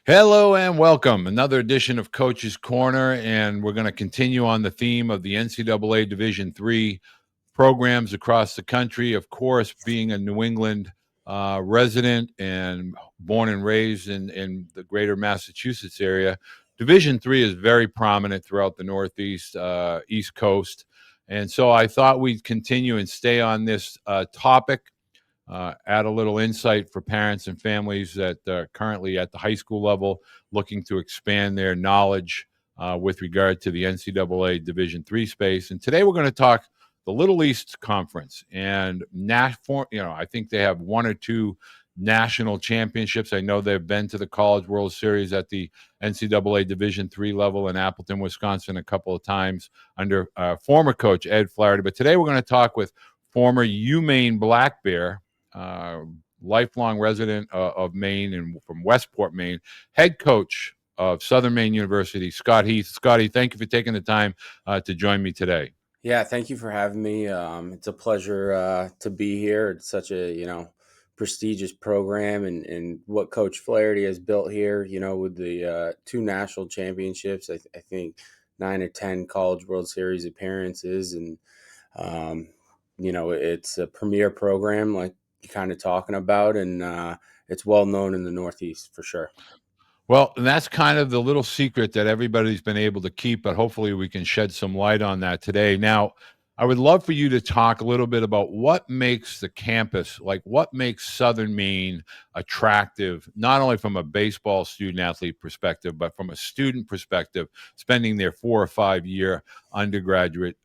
Hello and welcome. Another edition of Coach's Corner, and we're going to continue on the theme of the NCAA Division III programs across the country. Of course, being a New England resident and born and raised in the greater Massachusetts area, Division III is very prominent throughout the Northeast, East Coast. And so I thought we'd continue and stay on this topic, add a little insight for parents and families that are currently at the high school level looking to expand their knowledge with regard to the NCAA Division III space. And today we're going to talk the Little East Conference. And, I think they have one or two national championships. I know they've been to the College World Series at the NCAA Division III level in Appleton, Wisconsin, a couple of times under former coach Ed Flaherty. But today we're going to talk with former Maine Black Bear, uh, lifelong resident of Maine and from Westport, Maine, head coach of Southern Maine University, Scott Heath. Scotty, thank you for taking the time to join me today. Yeah, thank you for having me. It's a pleasure to be here. It's such a prestigious program, and what Coach Flaherty has built here. With the two national championships, I think 9 or 10 College World Series appearances, and um, it's a premier program like you're kind of talking about, and it's well known in the Northeast for sure. Well, and that's kind of the little secret that everybody's been able to keep, but hopefully we can shed some light on that today. Now, I would love for you to talk a little bit about what makes the campus, like what makes Southern Maine attractive, not only from a baseball student athlete perspective, but from a student perspective, spending their 4 or 5 year undergraduate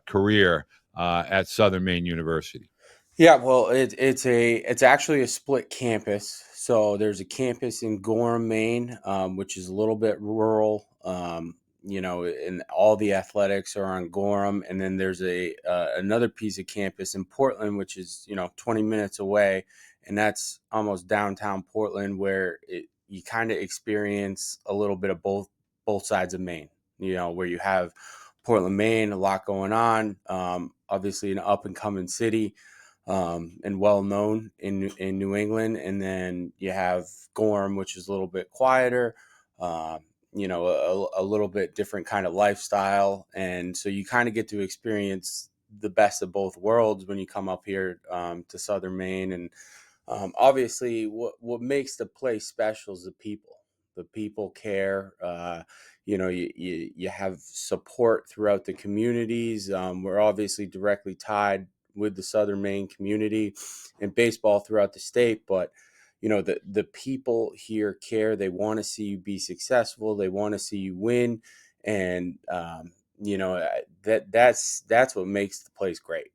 career at Southern Maine University. Yeah, well, it's actually a split campus. So there's a campus in Gorham, Maine, which is a little bit rural. And all the athletics are on Gorham, and then there's a another piece of campus in Portland, which is 20 minutes away, and that's almost downtown Portland, where you kind of experience a little bit of both sides of Maine. Where you have Portland, Maine, a lot going on. Obviously, an up and coming city, and well known in New England. And then you have Gorham, which is a little bit quieter, uh, a little bit different kind of lifestyle. And so you kind of get to experience the best of both worlds when you come up here to Southern Maine. And obviously, what makes the place special is the people. The people care. You have support throughout the communities. We're obviously directly tied with the Southern Maine community and baseball throughout the state. But the people here care. They want to see you be successful. They want to see you win, and that's what makes the place great.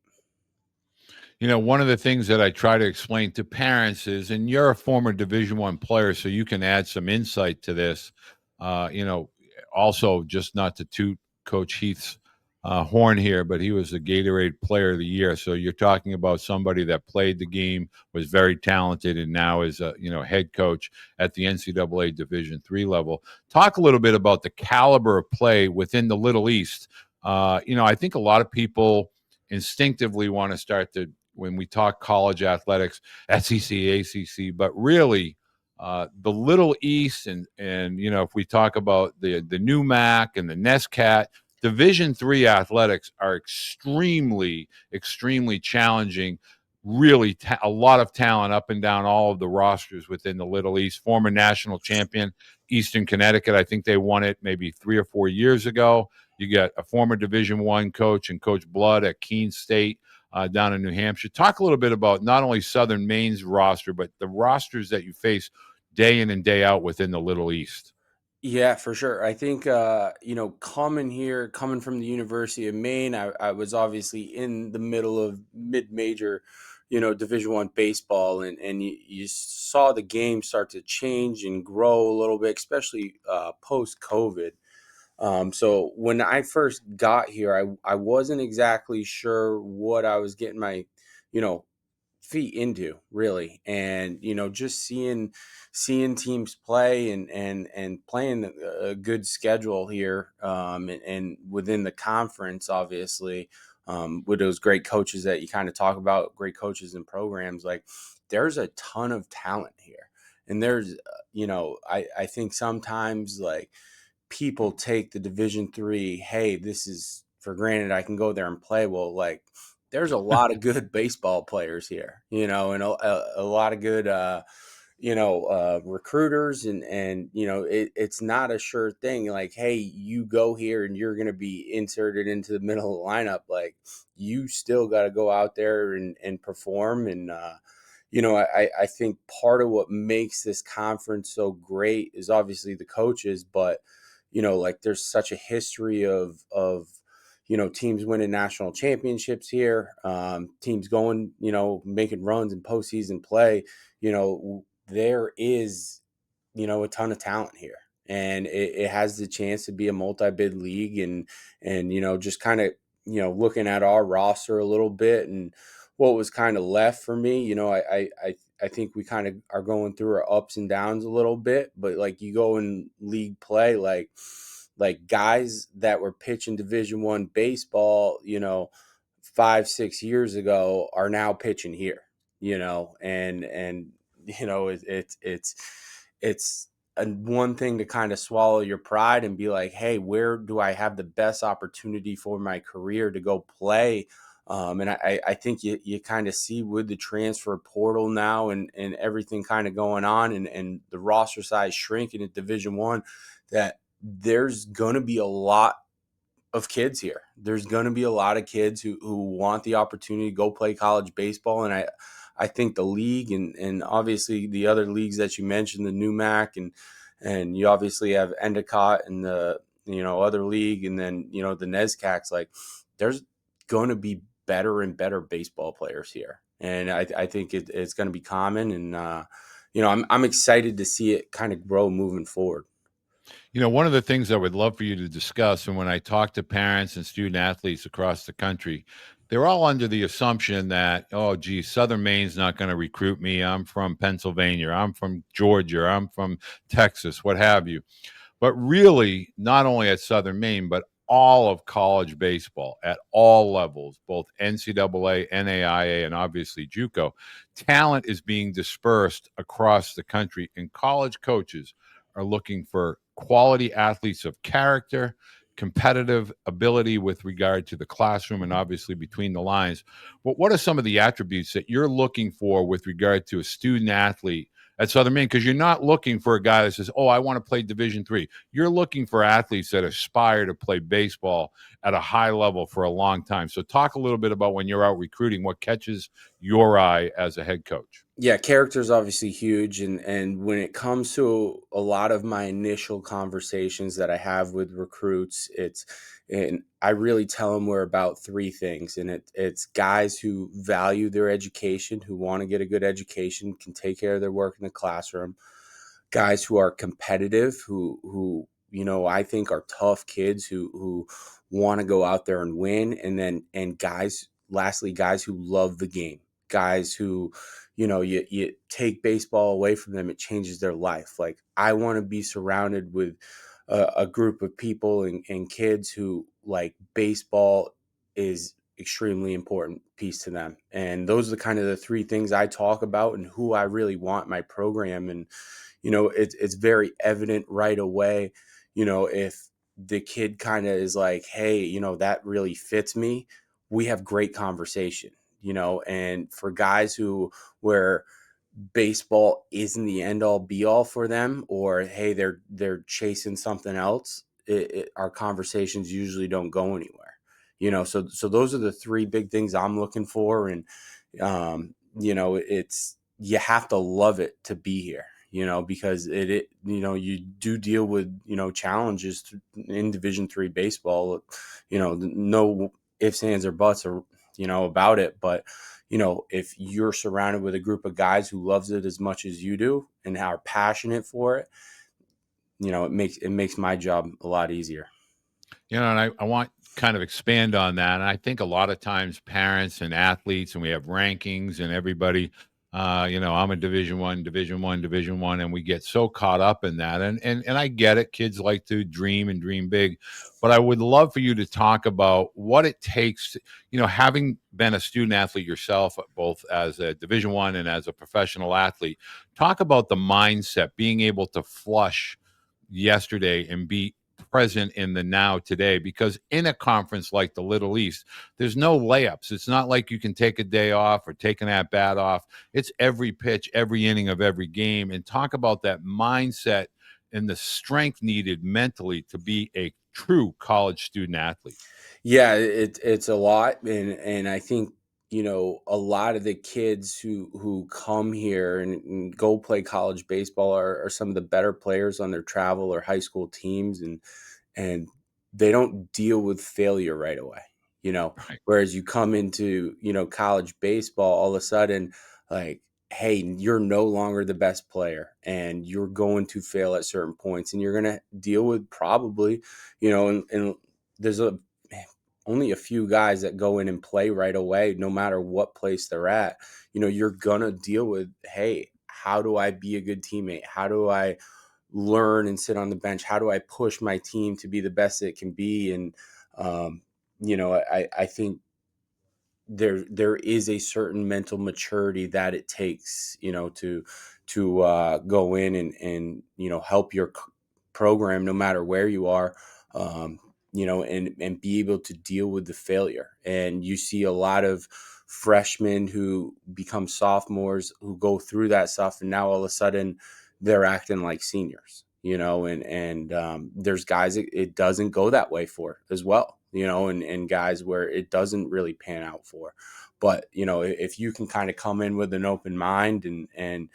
One of the things that I try to explain to parents is, and you're a former Division I player, so you can add some insight to this. Uh, you know, Also, just not to toot Coach Heath's horn here, but he was the Gatorade Player of the Year. So you're talking about somebody that played the game, was very talented, and now is a head coach at the NCAA Division III level. Talk a little bit about the caliber of play within the Little East. I think a lot of people instinctively want to start to, when we talk college athletics, SEC, ACC, but really the Little East, and if we talk about the new MAC and the NESCAT, Division III athletics are extremely challenging. Really, a lot of talent up and down all of the rosters within the Little East. Former national champion Eastern Connecticut, I think they won it maybe 3 or 4 years ago. You got a former Division I coach and Coach Blood at Keene State down in New Hampshire. Talk a little bit about not only Southern Maine's roster, but the rosters that you face day in and day out within the Little East. Yeah, for sure. I think coming from the University of Maine, I was obviously in the middle of mid-major, Division I baseball, and you saw the game start to change and grow a little bit, especially post-COVID. So when I first got here, I wasn't exactly sure what I was getting my, you know, feet into, really. And just seeing teams play, and playing a good schedule here, and within the conference, obviously, with those great coaches that you kind of talk about, great coaches and programs, like there's a ton of talent here, and there's I think sometimes like people take the Division 3, hey, this is for granted, I can go there and play. Well, like there's a lot of good baseball players here, and a lot of good recruiters, and it's not a sure thing like, hey, you go here and you're going to be inserted into the middle of the lineup. Like you still got to go out there and perform. And I think part of what makes this conference so great is obviously the coaches, but like there's such a history of teams winning national championships here, teams going, making runs in postseason play. There is, a ton of talent here, and it has the chance to be a multi-bid league. And just kind of, looking at our roster a little bit and what was kind of left for me, I think we kind of are going through our ups and downs a little bit. But like you go in league play, like guys that were pitching Division 1 baseball, 5-6 years ago are now pitching here, and it's one thing to kind of swallow your pride and be like, hey, where do I have the best opportunity for my career to go play? And I think you kind of see with the transfer portal now and everything kind of going on, and the roster size shrinking at Division 1, that there's going to be a lot of kids here. There's going to be a lot of kids who want the opportunity to go play college baseball. And I think the league and obviously the other leagues that you mentioned, the NUMAC, and you obviously have Endicott and the, other league, and then, the NESCACs, like there's going to be better and better baseball players here. And I think it's going to be common. And, I'm excited to see it kind of grow moving forward. One of the things I would love for you to discuss, and when I talk to parents and student athletes across the country, they're all under the assumption that, oh, geez, Southern Maine's not going to recruit me. I'm from Pennsylvania. I'm from Georgia. I'm from Texas, what have you. But really, not only at Southern Maine, but all of college baseball at all levels, both NCAA, NAIA, and obviously JUCO, talent is being dispersed across the country, and college coaches are looking for quality athletes of character, competitive ability with regard to the classroom, and obviously between the lines. But what are some of the attributes that you're looking for with regard to a student athlete at Southern Maine? Because you're not looking for a guy that says, oh, I want to play Division 3. You're looking for athletes that aspire to play baseball at a high level for a long time. So talk a little bit about when you're out recruiting, what catches your eye as a head coach. Yeah, character is obviously huge, and when it comes to a lot of my initial conversations that I have with recruits, and I really tell them we're about three things, and it's guys who value their education, who want to get a good education, can take care of their work in the classroom, guys who are competitive, who I think are tough kids who want to go out there and win, and guys, lastly, guys who love the game, guys who you take baseball away from them, it changes their life. Like I want to be surrounded with a group of people and kids who like baseball is extremely important piece to them, and those are the kind of the three things I talk about and who I really want my program. And it's very evident right away, if the kid kind of is like, hey, that really fits me, we have great conversation. And for guys where baseball isn't the end all be all for them, or hey, they're chasing something else, our conversations usually don't go anywhere. So those are the three big things I'm looking for. And it's, you have to love it to be here, because you do deal with challenges in Division 3 baseball, no ifs, ands, or buts, or about it. But if you're surrounded with a group of guys who loves it as much as you do and are passionate for it, it makes my job a lot easier. And I want kind of expand on that. And I think a lot of times parents and athletes, and we have rankings and everybody, I'm a Division One, and we get so caught up in that. And I get it. Kids like to dream and dream big, but I would love for you to talk about what it takes. Having been a student athlete yourself, both as a Division One and as a professional athlete, talk about the mindset, being able to flush yesterday and be present in the now today, because in a conference like the Little East, there's no layups. It's not like you can take a day off or take an at bat off. It's every pitch, every inning of every game. And talk about that mindset and the strength needed mentally to be a true college student athlete. Yeah, it's a lot, and I think a lot of the kids who come here and go play college baseball are some of the better players on their travel or high school teams, and they don't deal with failure right away. You know, Right. Whereas you come into college baseball, all of a sudden, like, hey, you're no longer the best player, and you're going to fail at certain points, and you're going to deal with probably, and there's only a few guys that go in and play right away, no matter what place they're at. You're gonna deal with, hey, how do I be a good teammate? How do I learn and sit on the bench? How do I push my team to be the best it can be? And I think there is a certain mental maturity that it takes, to go in and help your program, no matter where you are, and be able to deal with the failure. And you see a lot of freshmen who become sophomores who go through that stuff, and now all of a sudden they're acting like seniors, and there's guys it doesn't go that way for as well, and guys where it doesn't really pan out for. But if you can kind of come in with an open mind and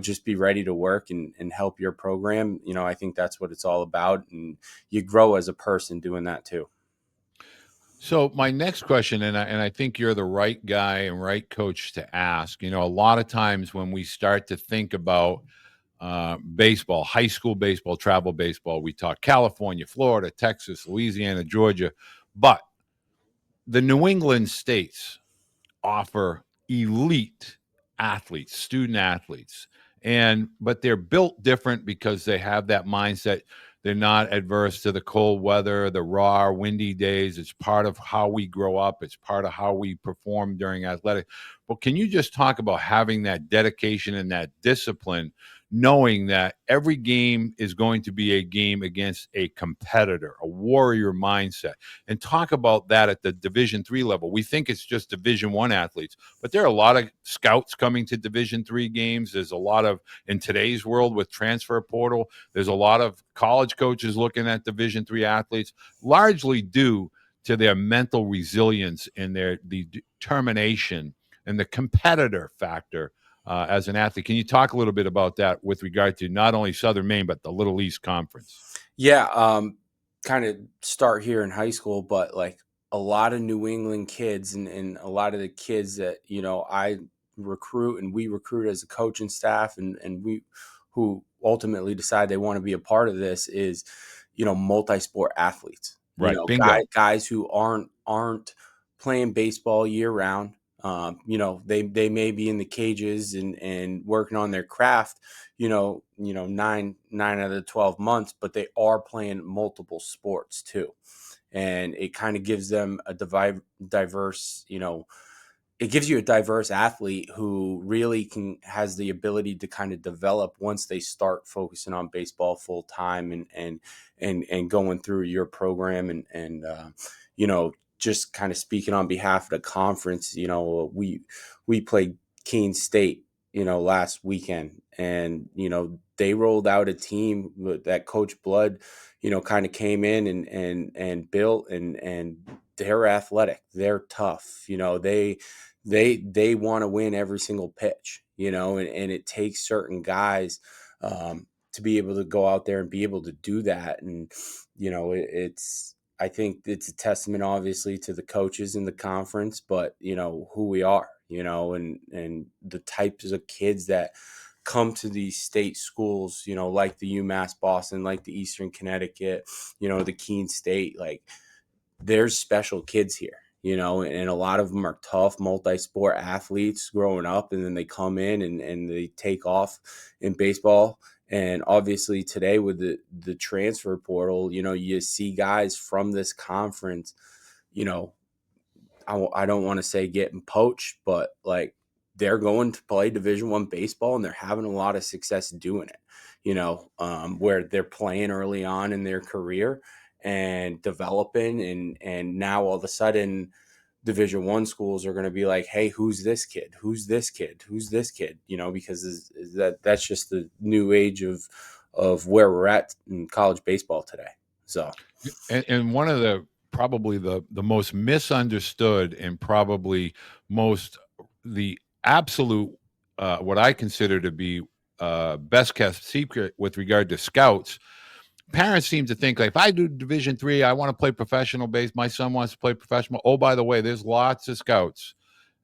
just be ready to work and help your program, I think that's what it's all about, and you grow as a person doing that too. So my next question, and I think you're the right guy and right coach to ask. A lot of times when we start to think about baseball, high school baseball, travel baseball, we talk California, Florida, Texas, Louisiana, Georgia, but the New England states offer elite athletes, student athletes. But they're built different because they have that mindset. They're not adverse to the cold weather, the raw, windy days. It's part of how we grow up. It's part of how we perform during athletic. But can you just talk about having that dedication and that discipline, knowing that every game is going to be a game against a competitor, a warrior mindset? And talk about that at the Division 3 level. We think it's just Division 1 athletes, but there are a lot of scouts coming to Division 3 games. There's a lot of, in today's world with transfer portal, there's a lot of college coaches looking at Division 3 athletes, largely due to their mental resilience and the determination and the competitor factor as an athlete. Can you talk a little bit about that with regard to not only Southern Maine, but the Little East Conference? Yeah, kind of start here in high school, but like a lot of New England kids and a lot of the kids that, I recruit and we recruit as a coaching staff and we who ultimately decide they want to be a part of this is, multi-sport athletes, Right. guys, Bingo. guys who aren't playing baseball year round. They may be in the cages and working on their craft, nine out of the 12 months, but they are playing multiple sports too. And it kind of gives them a diverse, it gives you a diverse athlete who really has the ability to kind of develop once they start focusing on baseball full time and going through your program just kind of speaking on behalf of the conference. We played Keene State last weekend, and they rolled out a team that Coach Blood kind of came in and built, and they're athletic, they're tough, they want to win every single pitch, and it takes certain guys to be able to go out there and be able to do that. And, I think it's a testament, obviously, to the coaches in the conference, but, who we are, and the types of kids that come to these state schools, like the UMass Boston, like the Eastern Connecticut, the Keene State, like there's special kids here, and a lot of them are tough multi-sport athletes growing up, and then they come in and they take off in baseball. And obviously today with the transfer portal, you see guys from this conference, you know, I don't want to say getting poached, but like they're going to play Division I baseball and they're having a lot of success doing it. Where they're playing early on in their career and developing, and now all of a sudden Division I schools are going to be like, hey, who's this kid? Who's this kid? Who's this kid? Because that's just the new age of where we're at in college baseball today. So And one of the probably the most misunderstood and probably most the absolute what I consider to be best kept secret with regard to scouts. Parents seem to think like if I do Division III, I want to play professional base. My son wants to play professional. Oh, by the way, there's lots of scouts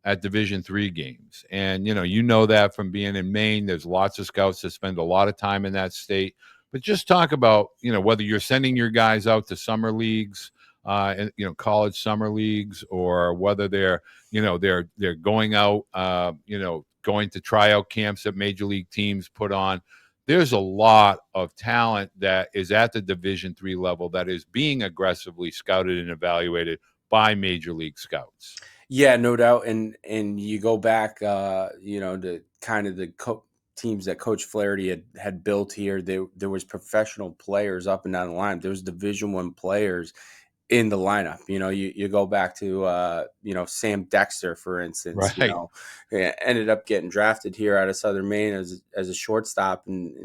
at Division III games, and you know that from being in Maine. There's lots of scouts that spend a lot of time in that state. But just talk about whether you're sending your guys out to summer leagues, and college summer leagues, or whether they're going out, going to tryout camps that major league teams put on. There's a lot of talent that is at the Division III level that is being aggressively scouted and evaluated by major league scouts. yeah, no doubt. And you go back, to kind of the teams that Coach Flaherty had built here. There was professional players up and down the line. There was Division I players in the lineup. You go back to Sam Dexter, for instance. Right. Ended up getting drafted here out of Southern Maine as a shortstop, and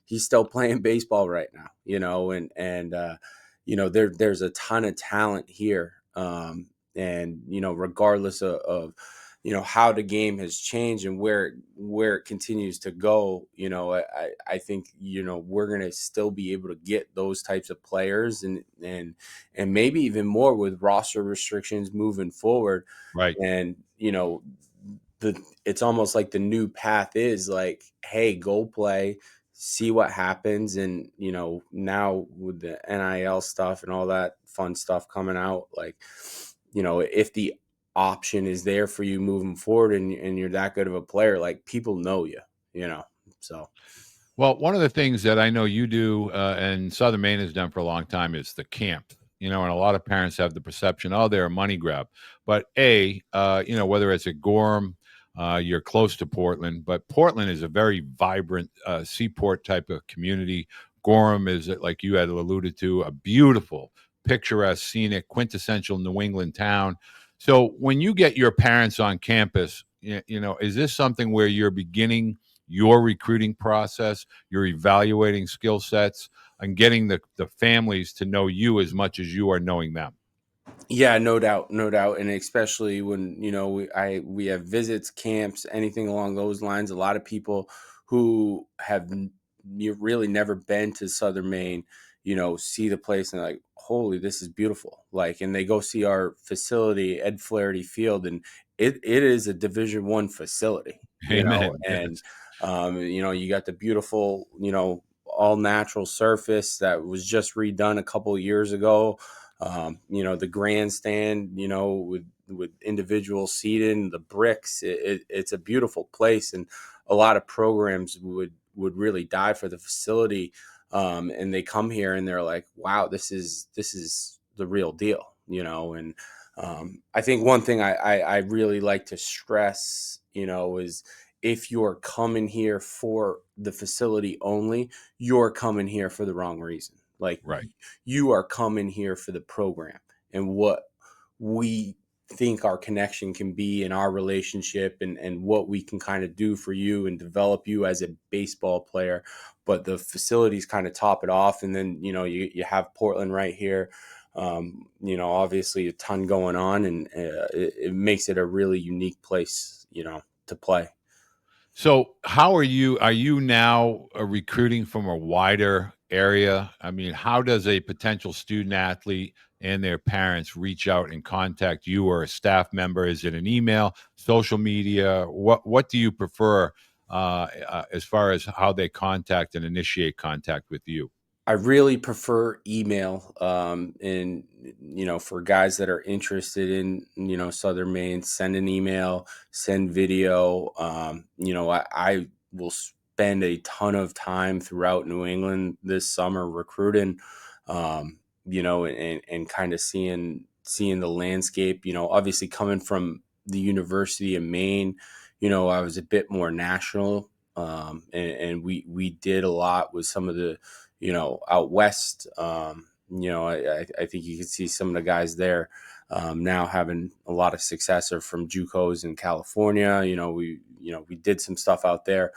he's still playing baseball right now. There's a ton of talent here. And regardless of how the game has changed and where it continues to go, I think we're gonna still be able to get those types of players, and maybe even more with roster restrictions moving forward. Right. And it's almost like the new path is like, hey, go play, see what happens. And now with the NIL stuff and all that fun stuff coming out, like, if the option is there for you moving forward, and you're that good of a player, like, people know so Well, one of the things that I know you do, and Southern Maine has done for a long time, is the camp. And a lot of parents have the perception, oh, they're a money grab. But whether it's at Gorham, you're close to Portland, but Portland is a very vibrant seaport type of community. Gorham is, like you had alluded to, a beautiful, picturesque, scenic, quintessential New England town. So when you get your parents on campus, is this something where you're beginning your recruiting process, you're evaluating skill sets, and getting the families to know you as much as you are knowing them? Yeah, no doubt, no doubt. And especially when we have visits, camps, anything along those lines. A lot of people who have really never been to Southern Maine, see the place and they're like, holy, this is beautiful. Like, and they go see our facility, Ed Flaherty Field, and it is a Division I facility. Amen. And Yes. you got the beautiful, all natural surface that was just redone a couple of years ago. The grandstand, with individual seating, the bricks, it's a beautiful place. And a lot of programs would really die for the facility. And they come here and they're like, wow, this is the real deal. And I think one thing I really like to stress, is if you're coming here for the facility only, you're coming here for the wrong reason. Like, Right. you are coming here for the program and what we think our connection can be in our relationship, and what we can kind of do for you and develop you as a baseball player. But the facilities kind of top it off. And then, you have Portland right here. Obviously a ton going on, and it makes it a really unique place, to play. So, how are you? Are you now recruiting from a wider area? I mean, how does a potential student athlete and their parents reach out and contact you or a staff member? Is it an email, social media? What do you prefer as far as how they contact and initiate contact with you? I really prefer email, and for guys that are interested in Southern Maine, send an email, send video. I will spend a ton of time throughout New England this summer recruiting, and kind of seeing the landscape. Obviously coming from the University of Maine, I was a bit more national, and we did a lot with some of the out west. I think you can see some of the guys there now having a lot of success are from JUCOs in California. We did some stuff out there,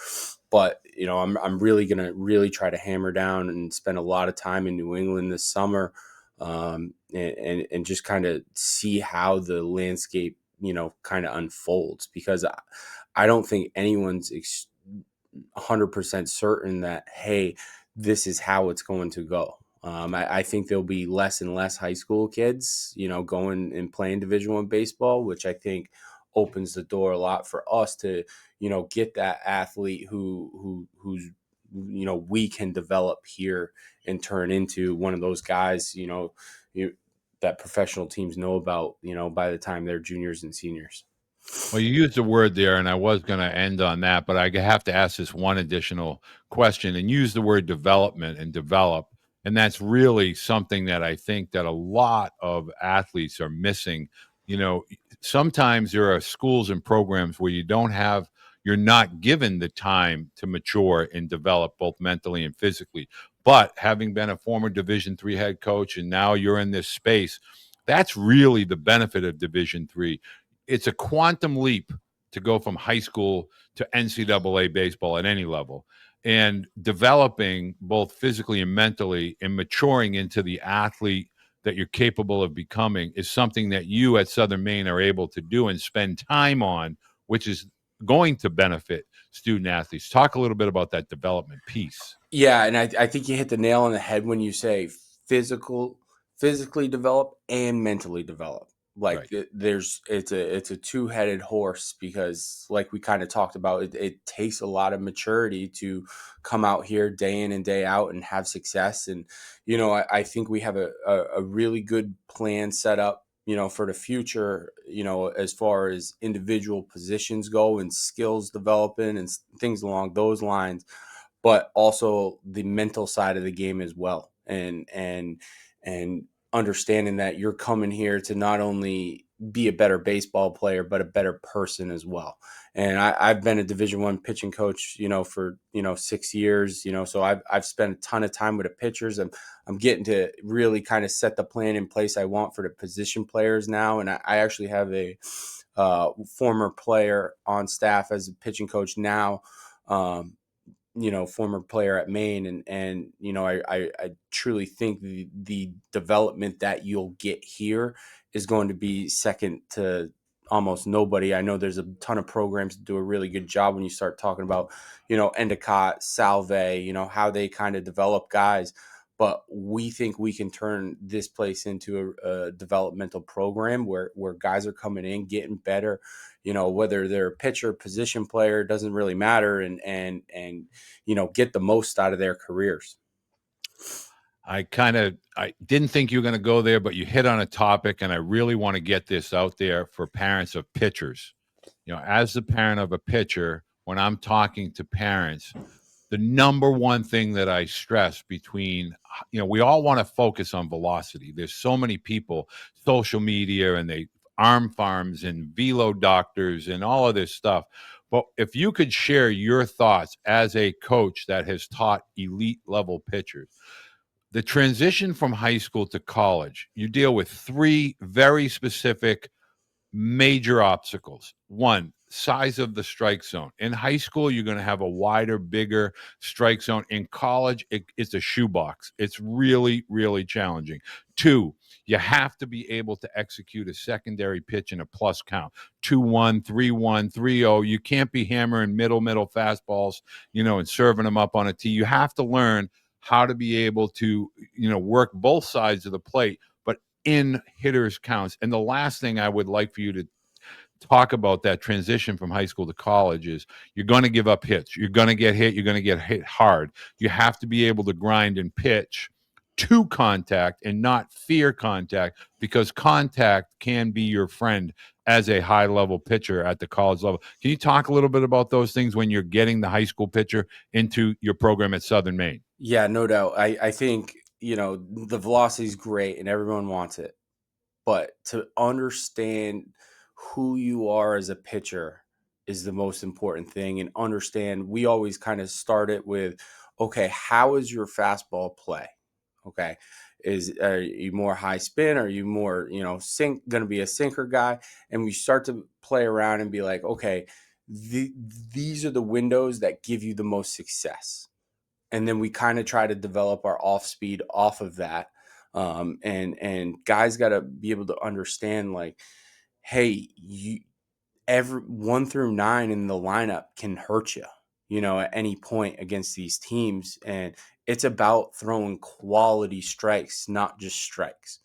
but I'm really gonna really try to hammer down and spend a lot of time in New England this summer, and just kind of see how the landscape kind of unfolds, because I don't think anyone's 100% certain that, hey, this is how it's going to go. I think there'll be less and less high school kids, going and playing Division I baseball, which I think opens the door a lot for us to, get that athlete who's we can develop here and turn into one of those guys, that professional teams know about, by the time they're juniors and seniors. Well, you used a word there, and I was going to end on that, but I have to ask this one additional question and use the word development and develop. And that's really something that I think that a lot of athletes are missing. Sometimes there are schools and programs where you're not given the time to mature and develop both mentally and physically. But having been a former Division III head coach and now you're in this space, that's really the benefit of Division III. It's a quantum leap to go from high school to NCAA baseball at any level, and developing both physically and mentally and maturing into the athlete that you're capable of becoming is something that you at Southern Maine are able to do and spend time on, which is going to benefit student athletes. Talk a little bit about that development piece. Yeah, and I think you hit the nail on the head when you say physically develop and mentally develop. Like Right. it's a two-headed horse, because like we kind of talked about, it takes a lot of maturity to come out here day in and day out and have success. And I think we have a really good plan set up, for the future, as far as individual positions go and skills developing and things along those lines, but also the mental side of the game as well. And understanding that you're coming here to not only be a better baseball player, but a better person as well. And I've been a Division I pitching coach, for 6 years, so I've spent a ton of time with the pitchers. I'm getting to really kind of set the plan in place I want for the position players now. And I actually have a former player on staff as a pitching coach now, former player at Maine. And I truly think the development that you'll get here is going to be second to almost nobody. I know there's a ton of programs that do a really good job when you start talking about, Endicott, Salve, how they kind of develop guys. But we think we can turn this place into a developmental program where guys are coming in, getting better, whether they're a pitcher, position player, doesn't really matter, and get the most out of their careers. I didn't think you were going to go there, but you hit on a topic, and I really want to get this out there for parents of pitchers. As the parent of a pitcher, when I'm talking to parents, the number one thing that I stress we all want to focus on velocity. There's so many people, social media, and they arm farms and velo doctors and all of this stuff. But if you could share your thoughts as a coach that has taught elite level pitchers, the transition from high school to college, you deal with three very specific major obstacles. One, size of the strike zone. In high school, you're going to have a wider, bigger strike zone. In college, it's a shoebox. It's really, really challenging. Two, you have to be able to execute a secondary pitch in a plus count. 2-1, 3-1, 3-0. You can't be hammering middle fastballs, and serving them up on a tee. You have to learn how to be able to, work both sides of the plate, but in hitters counts. And the last thing I would like for you talk about that transition from high school to college is you're going to give up hits. You're going to get hit. You're going to get hit hard. You have to be able to grind and pitch to contact and not fear contact, because contact can be your friend as a high level pitcher at the college level. Can you talk a little bit about those things when you're getting the high school pitcher into your program at Southern Maine? Yeah, no doubt. I think, the velocity is great and everyone wants it. But to understand who you are as a pitcher is the most important thing. And understand, we always kind of start it with, okay, how is your fastball play? Okay. Are you more high spin? Are you more, going to be a sinker guy? And we start to play around and be like, okay, these are the windows that give you the most success. And then we kind of try to develop our off speed off of that. And guys got to be able to understand, like, hey, every 1 through 9 in the lineup can hurt you, at any point against these teams. And it's about throwing quality strikes, not just strikes.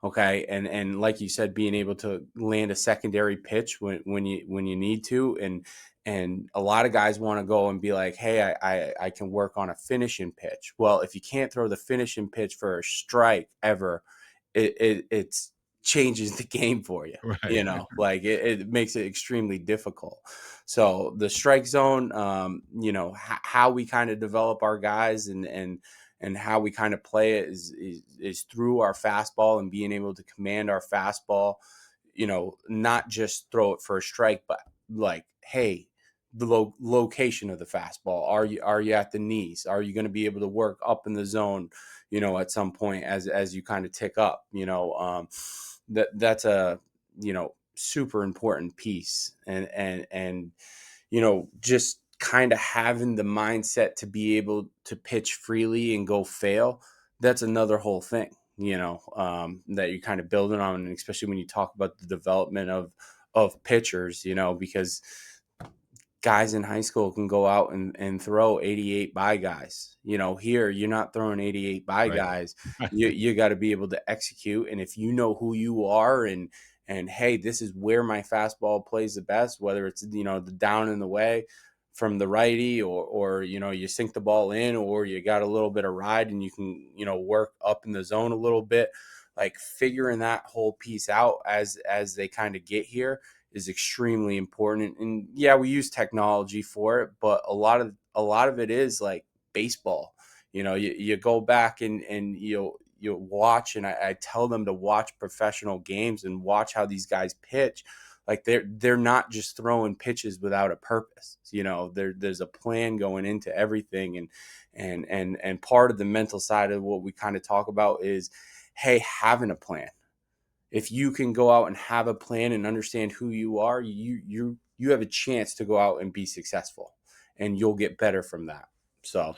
Okay. And like you said, being able to land a secondary pitch when you need to. And a lot of guys want to go and be like, hey, I can work on a finishing pitch. Well, if you can't throw the finishing pitch for a strike ever, it's changes the game for you. Right. Like it makes it extremely difficult. So the strike zone, how we kind of develop our guys and how we kind of play it is through our fastball and being able to command our fastball, not just throw it for a strike, but like, hey, the location of the fastball. Are you at the knees? Are you going to be able to work up in the zone, at some point as you kind of tick up, that's a, super important piece. And just kind of having the mindset to be able to pitch freely and go fail, that's another whole thing, that you're kind of building on. And especially when you talk about the development of pitchers, because guys in high school can go out and throw 88 by guys. Here you're not throwing 88 by Right. guys. You got to be able to execute. And if you know who you are and hey, this is where my fastball plays the best, whether it's the down and the way from the righty, or you sink the ball in, or you got a little bit of ride and you can work up in the zone a little bit. Like figuring that whole piece out as they kind of get here is extremely important. And yeah, we use technology for it, but a lot of it is like baseball. You go back and you watch, and I tell them to watch professional games and watch how these guys pitch. Like they're not just throwing pitches without a purpose. There's a plan going into everything. And part of the mental side of what we kind of talk about is, hey, having a plan. If you can go out and have a plan and understand who you are, you have a chance to go out and be successful, and you'll get better from that. So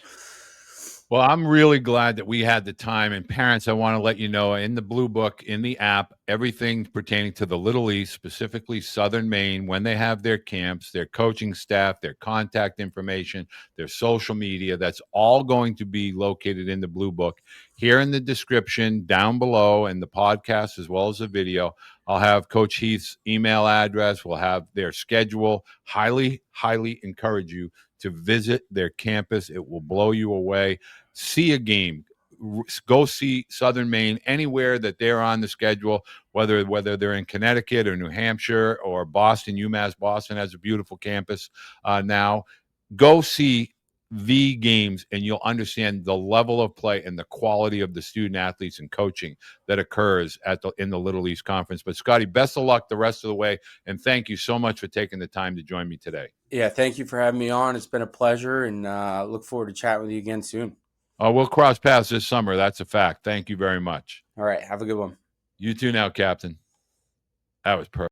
Well, I'm really glad that we had the time. And parents, I want to let you know, in the Blue Book, in the app, everything pertaining to the Little East, specifically Southern Maine, when they have their camps, their coaching staff, their contact information, their social media, that's all going to be located in the Blue Book. Here in the description down below, and the podcast as well as the video, I'll have Coach Heath's email address. We'll have their schedule. Highly, highly encourage you to visit their campus. It will blow you away. See a game. Go see Southern Maine anywhere that they're on the schedule, whether they're in Connecticut or New Hampshire or Boston. UMass Boston has a beautiful campus now. Go see the games, and you'll understand the level of play and the quality of the student athletes and coaching that occurs in the Little East Conference. But Scotty, best of luck the rest of the way, and thank you so much for taking the time to join me today. yeah, thank you for having me on. It's been a pleasure, and look forward to chatting with you again soon. We'll cross paths this summer. That's a fact. Thank you very much. All right, have a good one. You too now, Captain. That was perfect.